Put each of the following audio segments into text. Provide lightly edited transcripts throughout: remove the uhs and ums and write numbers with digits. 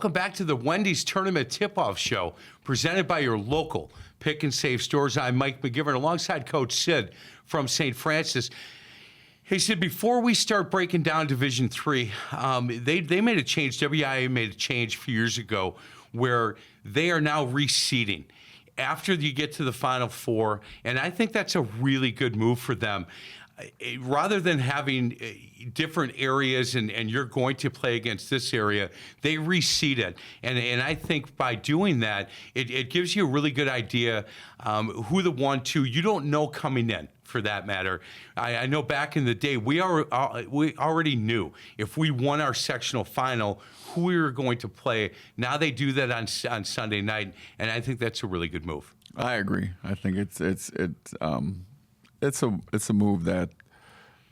Welcome back to the Wendy's Tournament Tip-Off Show, presented by your local Pick and Save stores. I'm Mike McGivern, alongside Coach Sid from St. Francis. Hey, Sid, before we start breaking down Division III, they made a change. WIAA made a change a few years ago where they are now reseeding after you get to the Final Four, and I think that's a really good move for them. Rather than having different areas and you're going to play against this area, they reseed it. And I think by doing that, it gives you a really good idea who the 1-2, you don't know coming in, for that matter. I know back in the day, we already knew if we won our sectional final, who we were going to play. Now they do that on Sunday night, and I think that's a really good move. I agree. I think it's a move that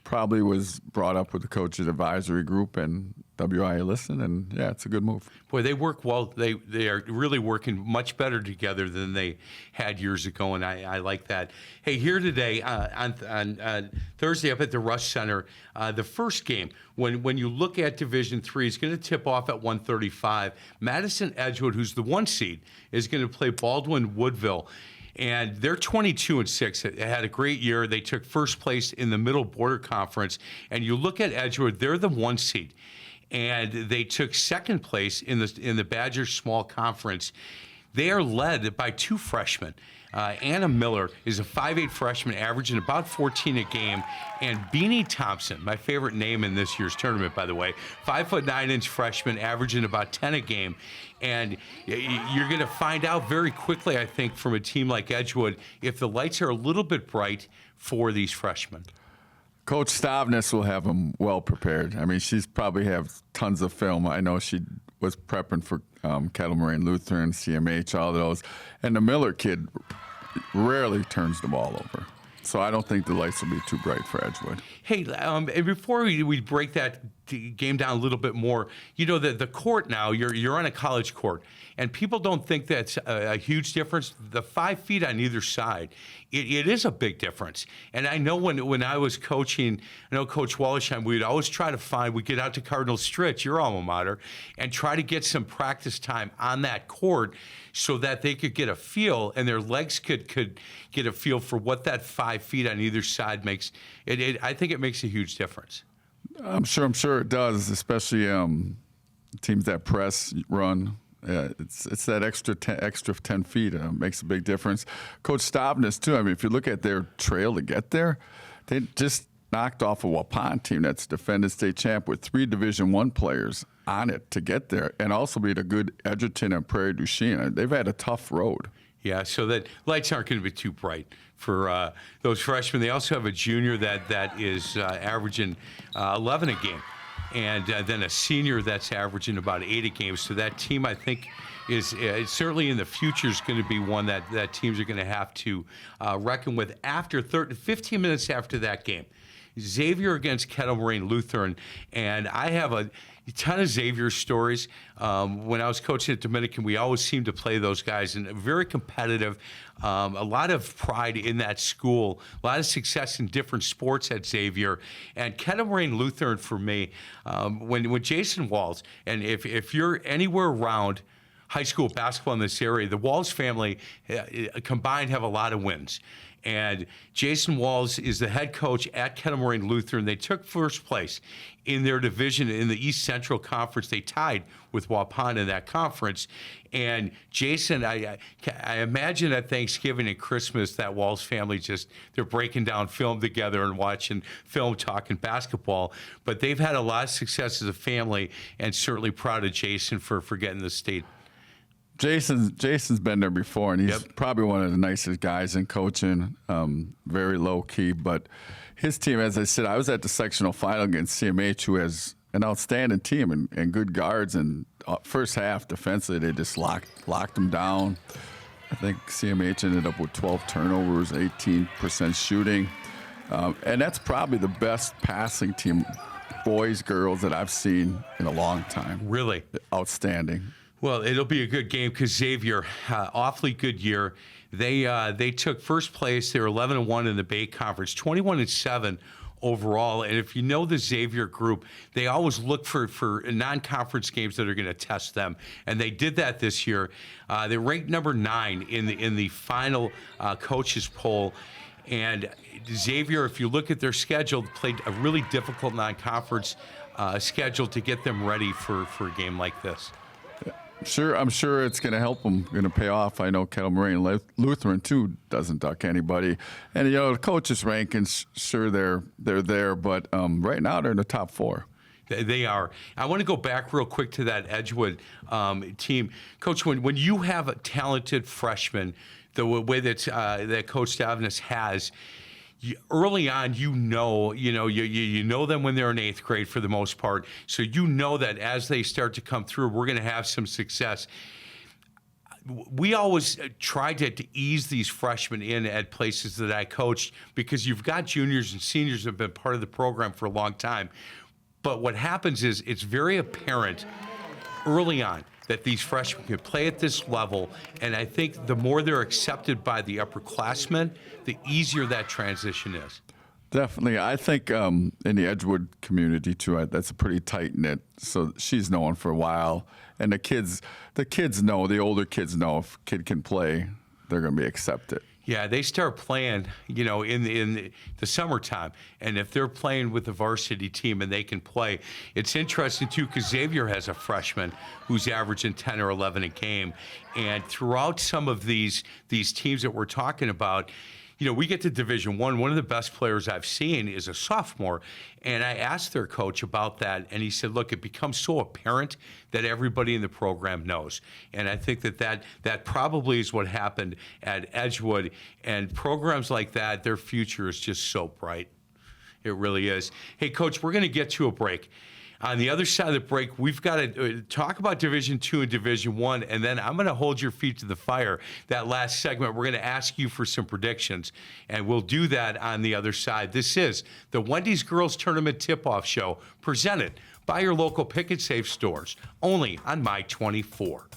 probably was brought up with the coaches advisory group, and WIAA listened, and yeah, it's a good move. Boy, they work well. They are really working much better together than they had years ago, and I like that. Hey, here today on Thursday up at the Rush Center, the first game, when you look at Division III, it's going to tip off at 1:35. Madison Edgewood, who's the 1 seed, is going to play Baldwin-Woodville. And they're 22-6. Had a great year. They took first place in the Middle Border Conference. And you look at Edgewood; they're the 1 seed, and they took second place in the Badger Small Conference. They are led by 2 freshmen. Anna Miller is a 5'8" freshman, averaging about 14 a game. And Beanie Thompson, my favorite name in this year's tournament, by the way, 5'9" freshman, averaging about 10 a game. And you're going to find out very quickly, I think, from a team like Edgewood, if the lights are a little bit bright for these freshmen. Coach Stavnes will have them well prepared. I mean, she's probably have tons of film. I know she was prepping for Kettle Moraine Lutheran, CMH, all of those. And the Miller kid rarely turns the ball over. So I don't think the lights will be too bright for Edgewood. Hey, and before we break that game down a little bit more, you know, the court now, you're on a college court, and people don't think that's a huge difference. The 5 feet on either side, it is a big difference. And I know when I was coaching, I know Coach Wallersheim, we'd always try to we'd get out to Cardinal Stritch, your alma mater, and try to get some practice time on that court so that they could get a feel and their legs could get a feel for what that 5 feet on either side makes. I think it makes a huge difference. I'm sure it does, especially teams that press, run. It's that extra 10 feet makes a big difference. Coach Stavnes, too, I mean, if you look at their trail to get there, they just knocked off a Waupun team that's defended state champ with 3 Division I players on it to get there, and also beat a good Edgerton and Prairie du Chien. They've had a tough road. Yeah, so that lights aren't going to be too bright for those freshmen. They also have a junior that is averaging 11 a game, and then a senior that's averaging about 8 a game. So that team, I think, is certainly in the future is going to be one that teams are going to have to reckon with after 15 minutes after that game. Xavier against Kettle Moraine Lutheran, and I have a ton of Xavier stories. When I was coaching at Dominican, we always seemed to play those guys, and very competitive. A lot of pride in that school, a lot of success in different sports at Xavier. And Kettle Moraine Lutheran, for me, when Jason Walls, and if you're anywhere around high school basketball in this area, the Walls family combined have a lot of wins. And Jason Walls is the head coach at Kettle Moraine Lutheran. They took first place in their division in the East Central Conference. They tied with Waupun in that conference. And Jason, I imagine at Thanksgiving and Christmas, that Walls family they're breaking down film together and watching film, talking basketball. But they've had a lot of success as a family, and certainly proud of Jason for getting the state. Jason's been there before, and he's probably one of the nicest guys in coaching, very low-key. But his team, as I said, I was at the sectional final against CMH, who has an outstanding team and good guards. And first half, defensively, they just locked them down. I think CMH ended up with 12 turnovers, 18% shooting. And that's probably the best passing team, boys, girls, that I've seen in a long time. Really? Outstanding. Well, it'll be a good game because Xavier, awfully good year. They took first place. They were 11-1 in the Bay Conference, 21-7 overall. And if you know the Xavier group, they always look for non-conference games that are going to test them. And they did that this year. They ranked number 9 in the final coaches poll. And Xavier, if you look at their schedule, played a really difficult non-conference schedule to get them ready for a game like this. I'm sure it's going to help them, going to pay off. I know Kettle Moraine Lutheran too doesn't duck anybody, and the coaches' rankings, sure they're there, but right now they're in the top 4. They are. I want to go back real quick to that Edgewood team, Coach. When you have a talented freshman, the way that Coach Stavnis has. Early on, you know them when they're in 8th grade for the most part. So you know that as they start to come through, we're going to have some success. We always try to ease these freshmen in at places that I coached because you've got juniors and seniors that have been part of the program for a long time. But what happens is it's very apparent early on that these freshmen can play at this level, and I think the more they're accepted by the upperclassmen, the easier that transition is. Definitely. I think in the Edgewood community, too, that's a pretty tight-knit. So she's known for a while. And the kids know, the older kids know if a kid can play, they're going to be accepted. Yeah, they start playing, in the summertime. And if they're playing with the varsity team and they can play, it's interesting, too, because Xavier has a freshman who's averaging 10 or 11 a game. And throughout some of these teams that we're talking about, we get to Division I. One of the best players I've seen is a sophomore. And I asked their coach about that, and he said, look, it becomes so apparent that everybody in the program knows. And I think that probably is what happened at Edgewood. And programs like that, their future is just so bright. It really is. Hey, Coach, we're going to get to a break. On the other side of the break, we've got to talk about Division II and Division I, and then I'm going to hold your feet to the fire. That last segment, we're going to ask you for some predictions, and we'll do that on the other side. This is the Wendy's Girls Tournament Tip-Off Show, presented by your local Pick and Save stores, only on My 24.